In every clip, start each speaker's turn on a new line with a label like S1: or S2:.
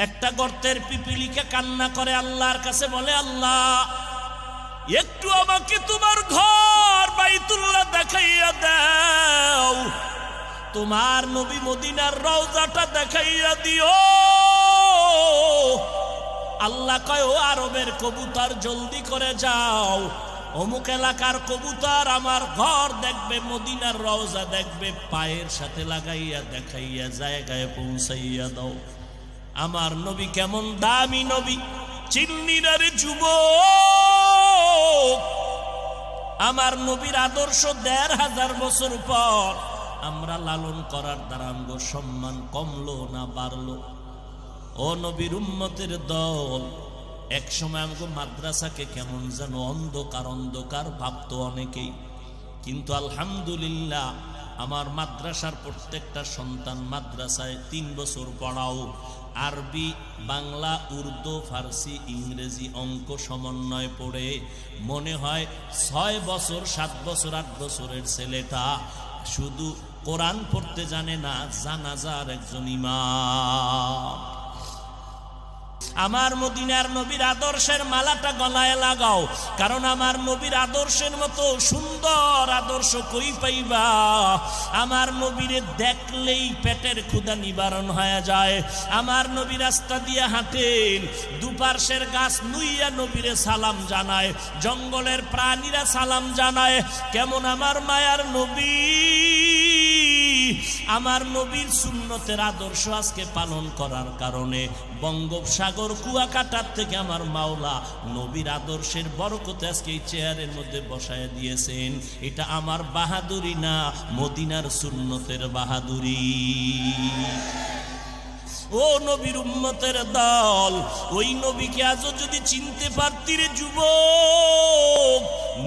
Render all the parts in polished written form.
S1: একটা গর্তের পিপিলিকা কান্না করে আল্লাহর কাছে, বলে আল্লাহ একটু আমাকে তোমার ঘর বাইতুল্লাহ দেখাইয়া দাও, তোমার নবী মদিনার রওজাটা দেখাইয়া দিও। আল্লাহ কয়, ও আরবের কবুতর জলদি করে যাও, অমুক এলাকার কবুতর আমার ঘর দেখবে, মদিনার রওজা দেখবে, পায়ের সাথে লাগাইয়া দেখাইয়া জায়গায় পৌঁছাইয়া দাও। আমার নবী কেমন দামি নবী, চিন্নিরারে যুবক, আমার নবীর আদর্শ ১৫০০ বছর পর আমরা লালন করার দ্বারা আমগো সম্মান কমলো না বাড়লো? ও নবীর উম্মতের দল, এক সময় আমগো মাদ্রাসাকে কেমন যেন অন্ধকার অন্ধকার ভাবতো অনেকেই, কিন্তু আলহামদুলিল্লাহ আমার মাদ্রাসার প্রত্যেকটা সন্তান মাদ্রাসায় ৩ বছর পড়াও, আরবি, বাংলা, উর্দু, ফার্সি, ইংরেজি, অঙ্ক সমন্বয় পড়ে মনে হয় ৬ বছর ৭ বছর ৮ বছরের ছেলেটা শুধু কোরআন পড়তে জানে না, জানাজার একজন ইমাম। আমার মদিনার নবীর আদর্শের মালাটা গলায় লাগাও, কারণ আমার নবীর আদর্শের মতো সুন্দর আদর্শ কই পাইবা? আমার নবীরে দেখলেই পেটের ক্ষুধা নিবারণ হয়ে যায়। আমার নবী রাস্তা দিয়ে হাঁটেন, দুপার্শ্বের গাছ নুইয়া নবীরে সালাম জানায়, জঙ্গলের প্রাণীরা সালাম জানায়। কেমন আমার মায়ার নবী, আমার নবীর সুন্নতের আদর্শ আজকে পালন করার কারণে বঙ্গোপসাগর কুয়াকাটার থেকে আমার মাওলা নবীর আদর্শের বরকতে আজকে এই চেয়ারের মধ্যে বসায় দিয়েছেন। এটা আমার বাহাদুরি না, মদিনার সুন্নতের বাহাদুরি। ও নবীর উম্মতের দল, ওই নবীকে আজও যদি চিনতে পারতি রে যুবক,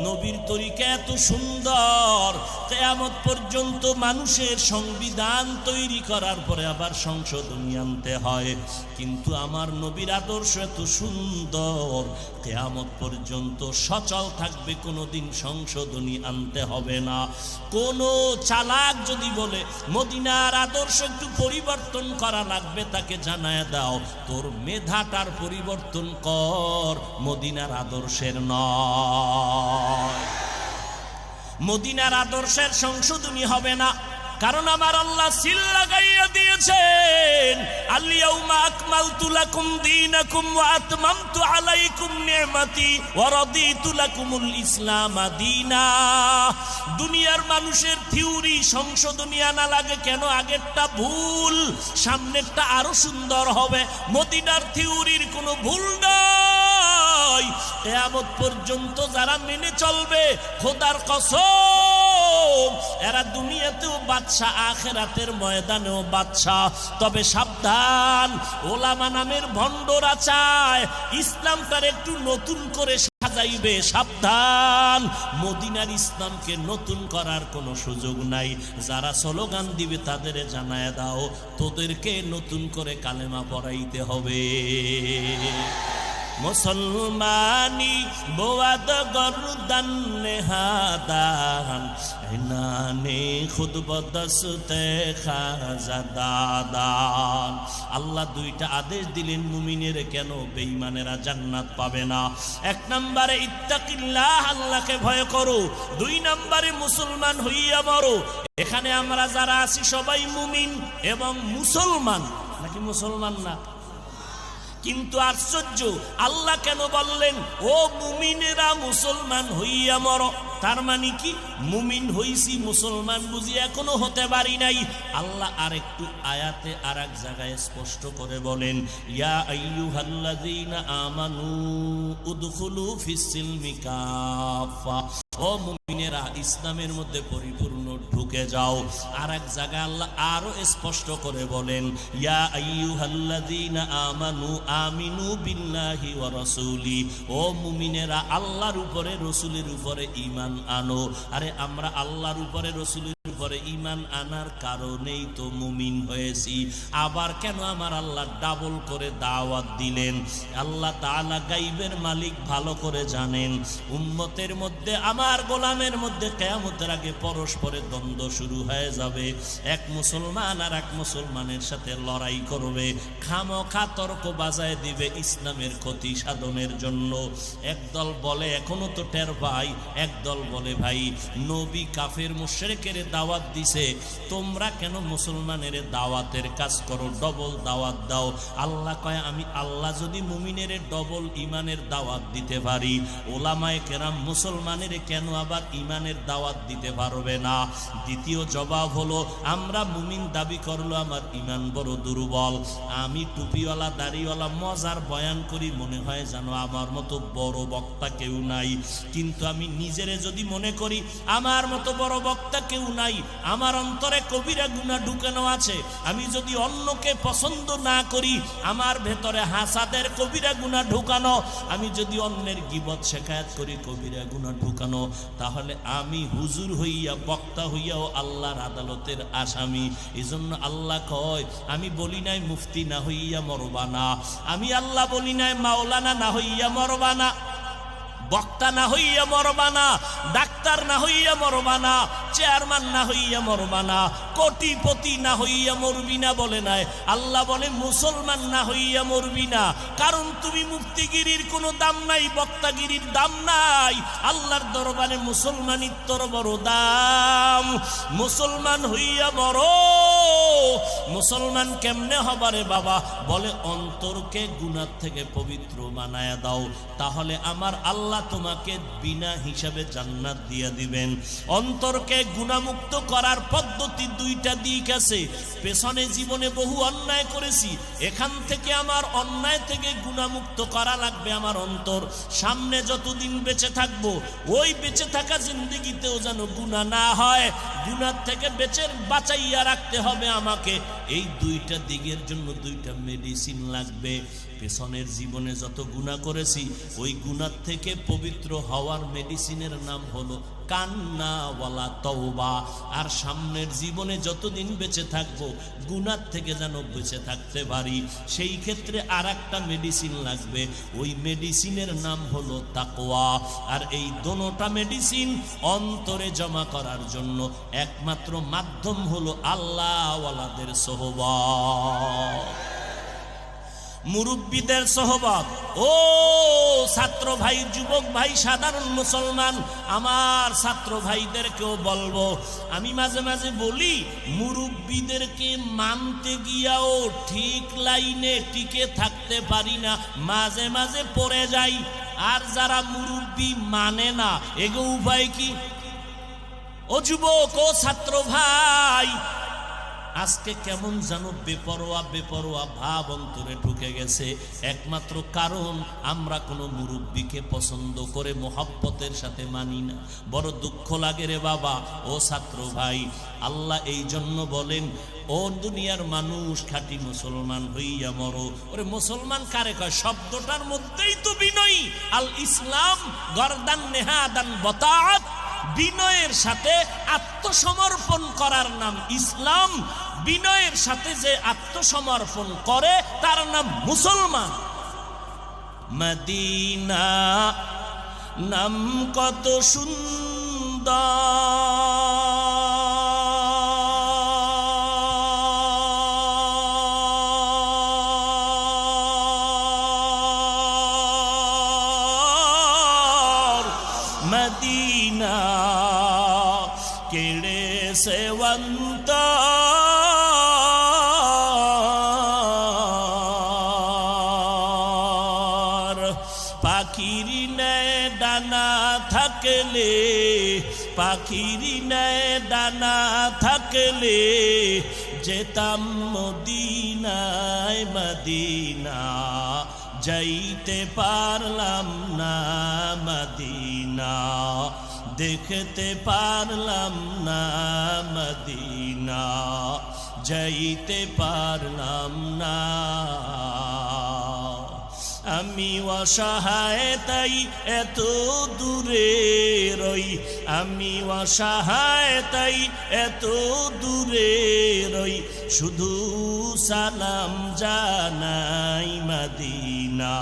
S1: নবীর তরিকা এত সুন্দর, কিয়ামত পর্যন্ত মানুষের সংবিধান তৈরি করার পরে আবার সংশোধনী আনতে হয়, কিন্তু আমার নবীর আদর্শ এত সুন্দর, কিয়ামত পর্যন্ত সচল থাকবে, কোনোদিন সংশোধনী আনতে হবে না। কোন চালাক যদি বলে মদিনার আদর্শ একটু পরিবর্তন করা লাগবে, তাকে জানায় দাও তোর মেধাটার পরিবর্তন কর, মদিনার আদর্শের নয়। মদিনার আদর্শের সংশোধনী হবে না, কারণ আমার আল্লাহ সিল লাগাইয়া দিয়েছেন, আল-ইয়াউমা আকমালতু লাকুম দীনাকুম ওয়া আতমামতু আলাইকুম নি'মাতি ওয়া রাদিতু লাকুমুল ইসলাম দীনা। দুনিয়ার মানুষের থিওরি সংশোধনী আনা লাগে কেন? আগেরটা ভুল, সামনেরটা আরো সুন্দর হবে। মদিনার থিওরির কোনো ভুল নাই, কিয়ামত পর্যন্ত যারা মেনে চলবে, খোদার কসম এরা দুনিয়াতেও বাদশা, আখিরাতের ময়দানেও বাদশা। তবে সাবধান, ওলামা নামের ভণ্ডরা চায় ইসলামটার একটু নতুন করে সাজাইবে, সাবধান, মদিনার ইসলামকে নতুন করার কোনো সুযোগ নাই। যারা স্লোগান দিবে তাদের জানায় দাও তোদেরকে নতুন করে কালেমা পড়াইতে হবে। মুসলমানি বোয়াদ গরদান নেহাদান এনানে খুদ বদসতে খাজাদাদান। আল্লাহ দুইটা আদেশ দিলেন মুমিনের, কেন বেঈমানেরা জান্নাত পাবে না? ১ নম্বরে ইত্তাকিল্লাহ, আল্লাহকে ভয় করো। ২ নম্বরে মুসলমান হইয়া মরো। এখানে আমরা যারা আছি সবাই মুমিন এবং মুসলমান, নাকি মুসলমান না? কিন্তু আশ্চর্য, আল্লাহ কেন বললেন ও মুমিনেরা মুসলমান হইয়া মরো? তার মানে কি মুমিন হইছি, মুসলমান বুঝি এখনো হতে পারি নাই? আল্লাহ আরেকটু আয়াতে আরেক জায়গায় স্পষ্ট করে বলেন, ইয়া আইয়ুহাল্লাযীনা আমানু উদখুলু ফিস-সিলমি কাফা, ও মুমিনেরা ইসলামের মধ্যে পরিপূর্ণ ঢুকে যাও। আরেক জায়গায় আল্লাহ আরো স্পষ্ট করে বলেন, ইয়া আইয়ুহাল্লাযীনা আমানু আমিনু বিল্লাহি ওয়া রাসূলি, ও মুমিনেরা আল্লাহর উপরে রসুলের উপরে ঈমান আনো। আরে আমরা আল্লাহর উপরে রসুলের উপরে পরে ঈমান আনার কারণেই তো মুমিন হয়েছি, আবার কেন আমার আল্লাহ ডাবল করে দাওয়াত দিলেন? আল্লাহ তাআলা গায়বের মালিক ভালো করে জানেন। উম্মতের মধ্যে, আমার গোলামের মধ্যে কিয়ামতের আগে পরস্পরের দ্বন্দ্ব শুরু হয়ে যাবে। এক মুসলমান আর এক মুসলমানের সাথে লড়াই করবে, খামোখা তর্ক বাজায় দিবে ইসলামের ক্ষতি সাধনের জন্য। একদল বলে এখনো তো টের ভাই, একদল বলে ভাই নবী কাফের মুশরিকের দাওয়াত দিছে, তোমরা কেন মুসলমানের দাওয়াতের কাজ করো, ডবল দাওয়াত দাও। আল্লাহ কয় আমি আল্লাহ যদি মুমিনের ডবল ইমানের দাওয়াত দিতে পারি, ওলামায়ে কেরাম মুসলমানের কেন আবার ইমানের দাওয়াত দিতে পারবে না? দ্বিতীয় জবাব হলো, আমরা মুমিন দাবি করলো আমার ইমান বড় দুর্বল, আমি টুপিওয়ালা দাড়িওয়ালা মজার বয়ান করি, মনে হয় যেন আমার মতো বড় বক্তা কেউ নাই। কিন্তু আমি নিজেরে যদি মনে করি আমার মতো বড় বক্তা কেউ নাই, আমার অন্তরে কবিরা গুনাহ ঢুকানো আছে, আমি যদি অন্যকে পছন্দ না করি, আমার ভেতরে হাসাদের কবিরা গুনাহ ঢুকানো, আমি যদি অন্যের গীবত শেখায়াত করি কবিরা গুনাহ ঢুকানো, তাহলে আমি হুজুর হইয়া বক্তা হইয়াও আল্লাহর আদালতের আসামি। এজন্য আল্লাহ কয় আমি বলি নাই মুফতি না হইয়া মরবানা, আমি আল্লাহ বলি নাই মাওলানা না হইয়া মরবানা, বক্তা না হইয়া মরবানা, ডাক্তার না হইয়া মরবানা, চেয়ারম্যান না হইয়া মরবানা, কোটিপতি না হইয়া মরবি না বলে নাই। আল্লাহ বলে মুসলমান না হইয়া মরবি না, কারণ তুমি মুফতিগিরির কোনো দাম নাই, বক্তাগিরির দাম নাই, আল্লাহর দরবারে মুসলমানিত্বর বড় দাম। মুসলমান হইয়া বড়। মুসলমান কেমনে হবারে বাবা? বলে অন্তরকে গুনাহ থেকে পবিত্র বানায়া দাও, তাহলে আমার আল্লাহ তোমাকে বিনা হিসাবে জান্নাত দিয়ে দিবেন। অন্তরকে গুনাহমুক্ত করার পদ্ধতি দুইটা দিক আছে। পেছনে জীবনে বহু অন্যায় করেছি, এখান থেকে আমার অন্যায় থেকে গুনাহমুক্ত করা লাগবে আমার অন্তর। সামনে যতদিন বেঁচে থাকবো, ওই বেঁচে থাকা জিন্দেগিতেও যেন গুনাহ না হয়, গুনাহ থেকে বাঁচাইয়া রাখতে হবে আমাকে। এই দুইটা দিকের জন্য দুইটা মেডিসিন লাগবে। পেছনের জীবনে যত গুনাহ করেছি, ওই গুনাহ থেকে পবিত্র হওয়ার মেডিসিনের নাম হলো কান্না ওয়ালা তওবা। আর সামনের জীবনে যতদিন বেঁচে থাকবো, গুনাহ থেকে যেন বেঁচে থাকতে পারি, সেই ক্ষেত্রে আর একটা মেডিসিন লাগবে। ওই মেডিসিনের নাম হলো তাকওয়া। আর এই দোনোটা মেডিসিন অন্তরে জমা করার জন্য একমাত্র মাধ্যম হলো আল্লাহ ওয়ালাদের সোহবত, মুরব্বীদের সোহবত। ও ছাত্র ভাই, যুবক ভাই, সাধারণ মুসলমান, আমার ছাত্র ভাইদেরকেও বলবো, আমি মাঝে মাঝে বলি মুরব্বীদেরকে মানতে গিয়াও ঠিক লাইনে টিকে থাকতে পারি না, মাঝে মাঝে পড়ে যাই। আর যারা মুরব্বী মানে না, এগো উপায় কি? ও যুবক, ও ছাত্র ভাই, আজকে কেমন যেন বেপরোয়া বেপরোয়া ভাব অন্তরে ঢুকে গেছে। একমাত্র কারণ আমরা কোনো মুরব্বীকে পছন্দ করে মোহাব্বতের সাথে মানি না। বড় দুঃখ লাগে রে বাবা। ও ছাত্র ভাই, আল্লাহ এই জন্য বলেন, ও দুনিয়ার মানুষ, খাঁটি মুসলমান হইয়া মরো। ওরে মুসলমান কারে কয়? শব্দটার মধ্যেই তো বিনয়ী। আল ইসলাম গরদান নেহাদান বতাআত, বিনয়ের সাথে আত্মসমর্পণ করার নাম ইসলাম। বিনয়ের সাথে যে আত্মসমর্পণ করে তার নাম মুসলমান। মদিনা নাম কত সুন্দর, মদিনা কেড়ে সেবন্ত পাখির নেয় ডানা থাকলে, পাখির নেয় ডানা থাকলে যেতাম মদিনায়, মদিনা যাইতে পারলাম না, মদিনা দেখতে পারলাম না, মদিনা যাইতে পারলাম না। আমি অসহায় তাই এত দূরে রই, আমি অসহায় তাই এত দূরে রই, শুধু সালাম জানাই মদিনা,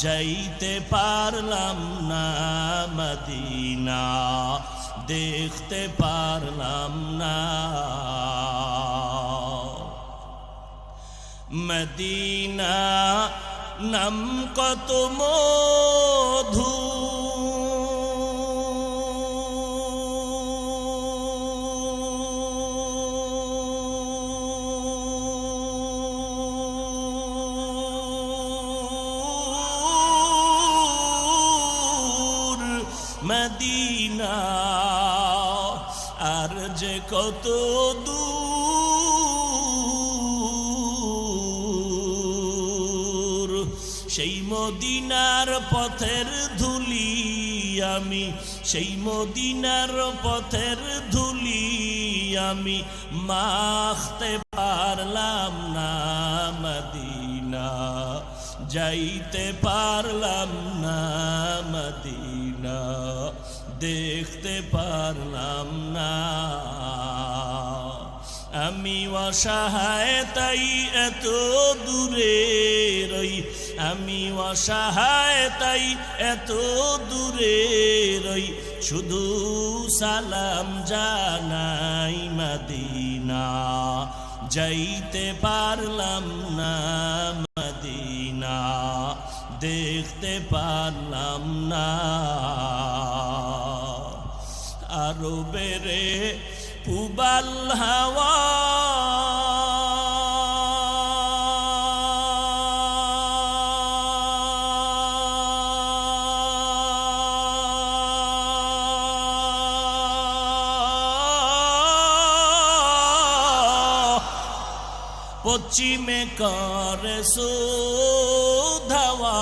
S1: যাইতে পারলাম না মদিনা, দেখতে পারলাম না। মদিনা নাম কত মধু, মদিনা আর যে কত দূর, সেই মদিনার পথের ধুলি আমি, সেই মদিনার পথের ধুলি আমি মাখতে পারলাম না মদিনা, যাইতে পারলাম না মদিনা, দেখতে পারলাম না। আমি অসহায় তাই এত দূরে রই, আমি অসহায় তাই এত দূরে রই, শুধু সালাম জানাই মদিনা, যাইতে পারলাম না মদিনা, দেখতে পারলাম না। আরো বেড়ে পুবাল হাওয়া পশ্চিমে করে সুধাওয়া,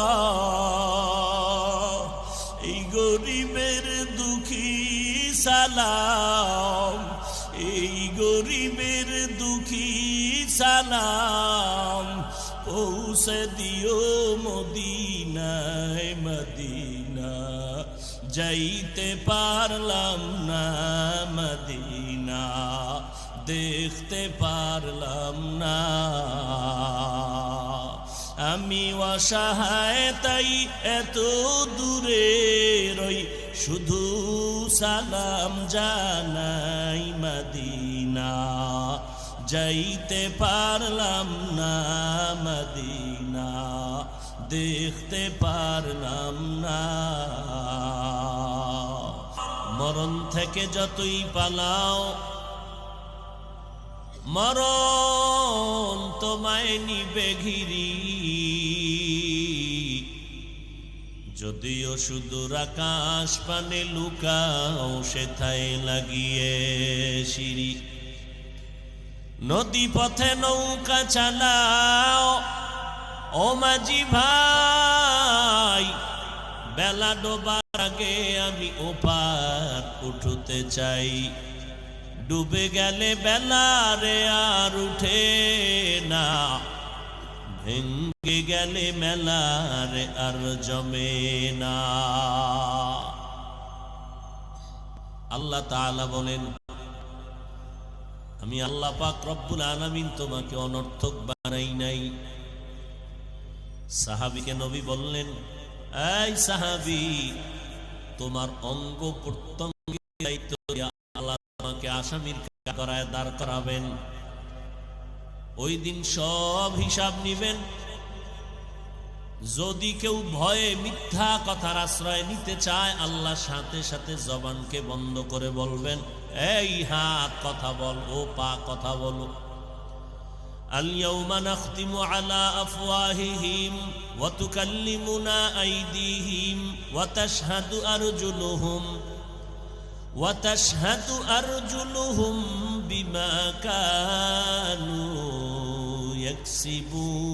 S1: এই গরিবের দুঃখী সালাম, এই গরিবের দুঃখী সালাম, পৌঁছে দিও মদিনায় মদিনা, যাইতে পারলাম না মদিনা, দেখতে পারলাম না। আমি অসহায় তাই এত দূরে রই, শুধু সালাম জানাই মদিনা, যাইতে পারলাম না মদিনা, দেখতে পারলাম না। মরণ থেকে যতই পালাও, মরণ তোমায় নিবে ঘিরি, যদিও সুদূর আকাশ পানে লুকাও, সেথায় লাগিয়ে সিঁড়ি। নদী পথে নৌকা চালাও ও মাঝি ভাই, বেলা ডোবার আগে আমি ওপার উঠতে চাই, ডুবে গেলে বেলা রে আর উঠে না, ভেঙ্গে গেলে মেলা রে আর জমে না। আল্লাহ তাআলা বলেন, আমি আল্লাহ পাক রব্বুল আলামিন তোমাকে অনর্থক বানাই নাই। সাহাবীকে নবী বললেন, এই সাহাবী, তোমার অঙ্গ প্রত্যঙ্গের দায়িত্ব আল্লাহ তোমাকে আসামির কাঠগড়ায় দাঁড় করাবেন। ওই দিন সব হিসাব নিবেন। যদি কেউ ভয়ে মিথ্যা কথার আশ্রয় নিতে চায়, আল্লাহ সাথে সাথে জবানকে বন্ধ করে বলবেন, এই হাত কথা বল, ও পা কথা বলো। اليوم نختم على أفواههم وتكلمنا أيديهم وتشهد أرجلهم بما كانوا يكسبون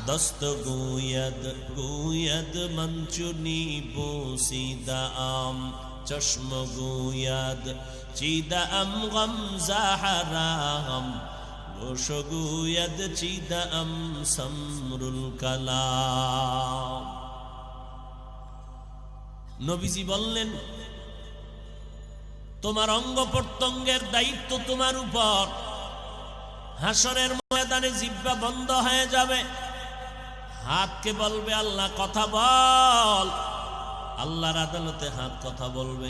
S1: دست گوید من چنی بوسیده‌ام چشم گوید چیده‌ام غم ز حرام গোশগুয়াদ চিদাম সামরুল কালাম। নবীজি বললেন, তোমার অঙ্গ প্রত্যঙ্গের দায়িত্ব তোমার উপর। হাসরের ময়দানে জিহ্বা বন্ধ হয়ে যাবে, হাতকে বলবে আল্লাহ কথা বল। আল্লাহর আদালতে হাত কথা বলবে,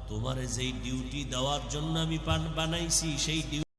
S1: তোমারে যেই ডিউটি দেওয়ার জন্য আমি বানাইছি সেই ডিউটি